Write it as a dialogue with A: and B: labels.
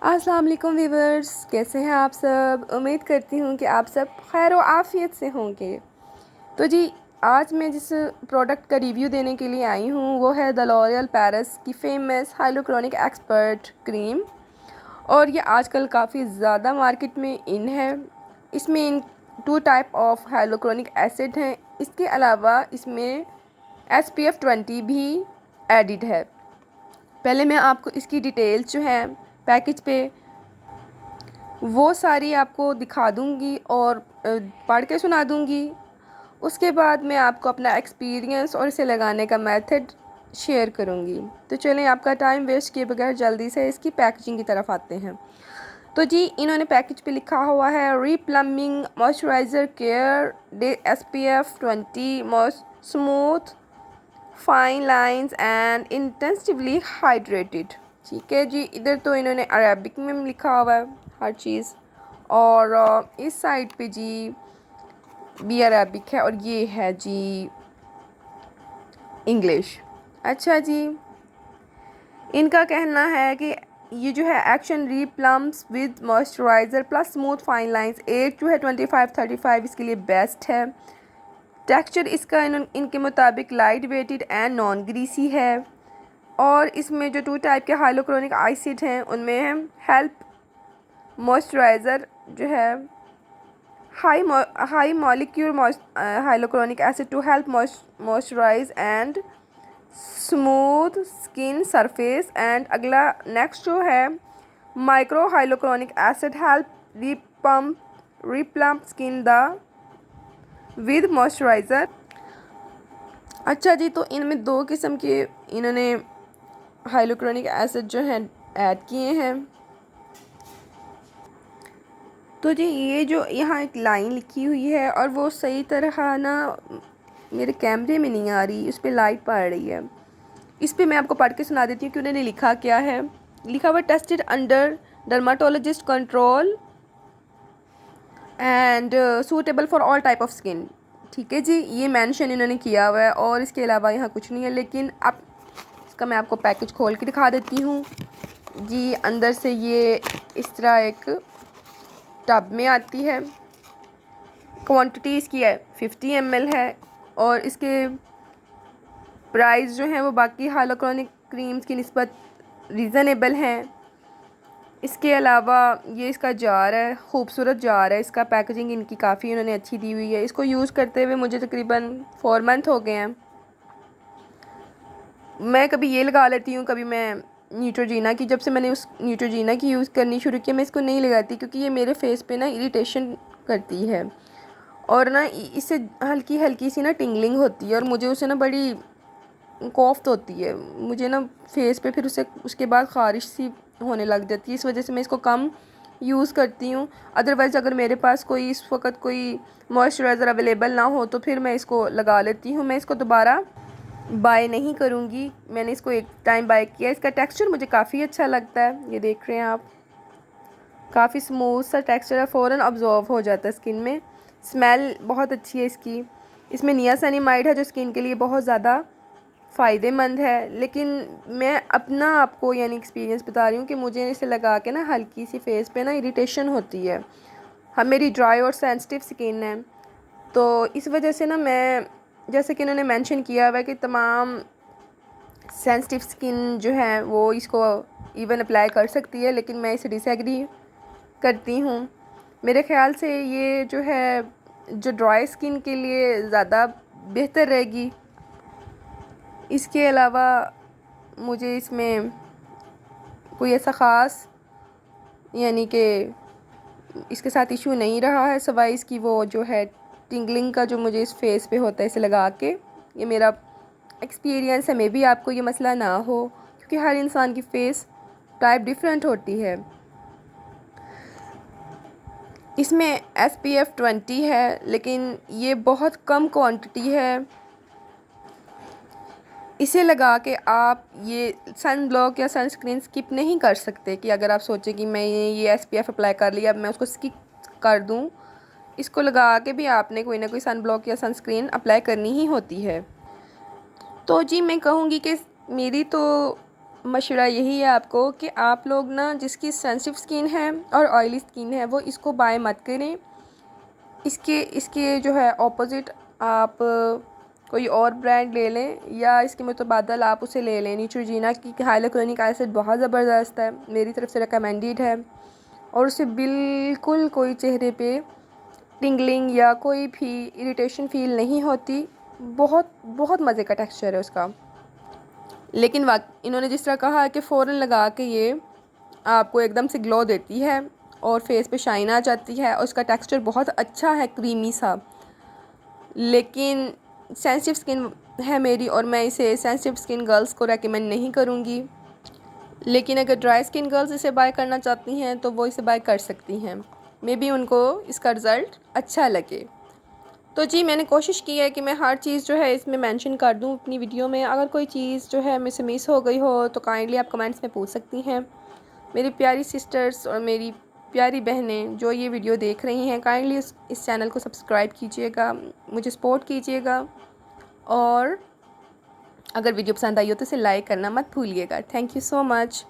A: अस्सलाम वालेकुम वीवर्स, कैसे हैं आप सब। उम्मीद करती हूँ कि आप सब खैर व आफ़ियत से होंगे। तो जी, आज मैं जिस प्रोडक्ट का रिव्यू देने के लिए आई हूँ वो है द लॉरियल पेरिस की फेमस हाइलुरोनिक एक्सपर्ट क्रीम। और ये आजकल काफ़ी ज़्यादा मार्केट में इन है। इसमें इन 2 टाइप ऑफ हाइलुरोनिक एसिड हैं। इसके अलावा इसमें SPF 20 भी एडिड है। पहले मैं आपको इसकी डिटेल्स जो है पैकेज पे वो सारी आपको दिखा दूँगी और पढ़ के सुना दूँगी। उसके बाद मैं आपको अपना एक्सपीरियंस और इसे लगाने का मेथड शेयर करूँगी। तो चलें, आपका टाइम वेस्ट किए बगैर जल्दी से इसकी पैकेजिंग की तरफ आते हैं। तो जी, इन्होंने पैकेज पे लिखा हुआ है replumping moisturiser care day SPF 20 smooth fine lines and intensively hydrated. ठीक है जी, इधर तो इन्होंने अरेबिक में लिखा हुआ है हर चीज़, और इस साइड पे जी भी अरेबिक है और ये है जी इंग्लिश। अच्छा जी, इनका कहना है कि ये जो है action replumps with moisturiser plus smooth fine lines age जो है 25-35 इसके लिए बेस्ट है। टेक्सचर इसका इनके मुताबिक light weighted and non greasy है। और इसमें जो 2 टाइप के हाइलुरोनिक एसिड हैं उनमें है हेल्प मॉइस्चराइज़र जो है high molecule hyaluronic acid to help moisturise and smooth skin surface. And अगला नेक्स्ट जो है micro hyaluronic acid help replump skin the with moisturiser. अच्छा जी, तो इनमें 2 किस्म के इन्होंने हाइलुरोनिक एसिड जो हैं ऐड किए हैं। तो जी, ये जो यहाँ एक लाइन लिखी हुई है और वो सही तरह ना मेरे कैमरे में नहीं आ रही, उस पर लाइट पड़ रही है। इस पे मैं आपको पढ़ के सुना देती हूँ कि उन्होंने लिखा क्या है। लिखा हुआ tested under dermatologist control and suitable for all type of skin. ठीक है जी, ये मेंशन इन्होंने किया हुआ है और इसके अलावा यहाँ कुछ नहीं है। लेकिन अब इसका मैं आपको पैकेज खोल के दिखा देती हूँ जी। अंदर से ये इस तरह एक टब में आती है। क्वांटिटी इसकी है 50 ml है और इसके प्राइस जो है वो बाकी हाइलुरोनिक क्रीम्स की निस्बत रीज़नेबल हैं। इसके अलावा ये इसका जार है, खूबसूरत जार है। इसका पैकेजिंग इनकी काफ़ी उन्होंने अच्छी दी हुई है। इसको यूज़ करते हुए मुझे तकरीबन 4 मंथ हो गए हैं। मैं कभी ये लगा लेती हूँ, कभी मैं न्यूट्रोजीना की। जब से मैंने उस न्यूट्रोजीना की यूज़ करनी शुरू की, मैं इसको नहीं लगाती क्योंकि ये मेरे फेस पे ना इरिटेशन करती है और ना इससे हल्की हल्की सी ना टिंगलिंग होती है और मुझे उससे ना बड़ी कोफ्त होती है। मुझे ना फेस पे फिर उसे उसके बाद ख़ारिश सी होने लग जाती है। इस वजह से मैं इसको कम यूज़ करती हूँ। अदरवाइज़ अगर मेरे पास कोई इस वक्त कोई मॉइस्चराइज़र अवेलेबल ना हो तो फिर मैं इसको लगा लेती हूँ। मैं इसको दोबारा बाय नहीं करूँगी। मैंने इसको एक टाइम बाय किया। इसका टेक्सचर मुझे काफ़ी अच्छा लगता है। ये देख रहे हैं आप, काफ़ी स्मूथ सा टेक्सचर है, फ़ौरन अब्जॉर्व हो जाता है स्किन में। स्मेल बहुत अच्छी है इसकी। इसमें नियासिनामाइड है जो स्किन के लिए बहुत ज़्यादा फ़ायदेमंद है। लेकिन मैं अपना आपको यानी एक्सपीरियंस बता रही हूँ कि मुझे इसे लगा के ना हल्की सी फेस पे ना इरिटेशन होती है। हम मेरी ड्राई और सेंसिटिव स्किन है, तो इस वजह से ना मैं, जैसे कि इन्होंने मेंशन किया हुआ है कि तमाम सेंसिटिव स्किन जो है वो इसको इवन अप्लाई कर सकती है, लेकिन मैं इसे डिसएग्री करती हूँ। मेरे ख़्याल से ये जो है जो ड्राई स्किन के लिए ज़्यादा बेहतर रहेगी। इसके अलावा मुझे इसमें कोई ऐसा ख़ास यानी कि इसके साथ इशू नहीं रहा है, सिवाय इसकी वो जो है टिंगलिंग का जो मुझे इस फेस पे होता है इसे लगा के। ये मेरा एक्सपीरियंस है, मे बी आपको ये मसला ना हो क्योंकि हर इंसान की फ़ेस टाइप डिफरेंट होती है। इसमें SPF 20 है लेकिन ये बहुत कम क्वांटिटी है। इसे लगा के आप ये सन ब्लॉक या सनस्क्रीन स्किप नहीं कर सकते कि अगर आप सोचें कि मैं ये SPF अप्लाई कर लिया अब मैं उसको स्किप कर दूं। इसको लगा के भी आपने कोई ना कोई सन ब्लॉक या सनस्क्रीन अप्लाई करनी ही होती है। तो जी, मैं कहूँगी कि मेरी तो मशवरा यही है आपको कि आप लोग ना जिसकी सेंसिटिव स्किन है और ऑयली स्किन है वो इसको बाय मत करें। इसके इसके जो है ऑपोजिट आप कोई और ब्रांड ले लें या इसके मुतबादल आप उसे ले लें। न्यूट्रोजीना की हाइलुरोनिक एसिड बहुत ज़बरदस्त है, मेरी तरफ से रिकमेंडेड है और उसे बिल्कुल कोई चेहरे पे टिंगलिंग या कोई भी इरिटेशन फील नहीं होती। बहुत बहुत मज़े का टेक्सचर है उसका। लेकिन इन्होंने जिस तरह कहा है कि फ़ौरन लगा के ये आपको एकदम से ग्लो देती है और फेस पे शाइन आ जाती है और उसका टेक्सचर बहुत अच्छा है, क्रीमी सा। लेकिन सेंसिटिव स्किन है मेरी और मैं इसे सेंसिटिव स्किन गर्ल्स को रेकमेंड नहीं करूँगी। लेकिन अगर ड्राई स्किन गर्ल्स इसे बाय करना चाहती हैं तो वो इसे बाय कर सकती हैं, मे बी उनको इसका रिज़ल्ट अच्छा लगे। तो जी मैंने कोशिश की है कि मैं हर चीज़ जो है इसमें मेंशन कर दूं अपनी वीडियो में। अगर कोई चीज़ जो है मुझसे मिस हो गई हो तो काइंडली आप कमेंट्स में पूछ सकती हैं। मेरी प्यारी सिस्टर्स और मेरी प्यारी बहनें जो ये वीडियो देख रही हैं, काइंडली इस चैनल को सब्सक्राइब कीजिएगा, मुझे सपोर्ट कीजिएगा और अगर वीडियो पसंद आई हो तो इसे लाइक करना मत भूलिएगा। Thank you so much.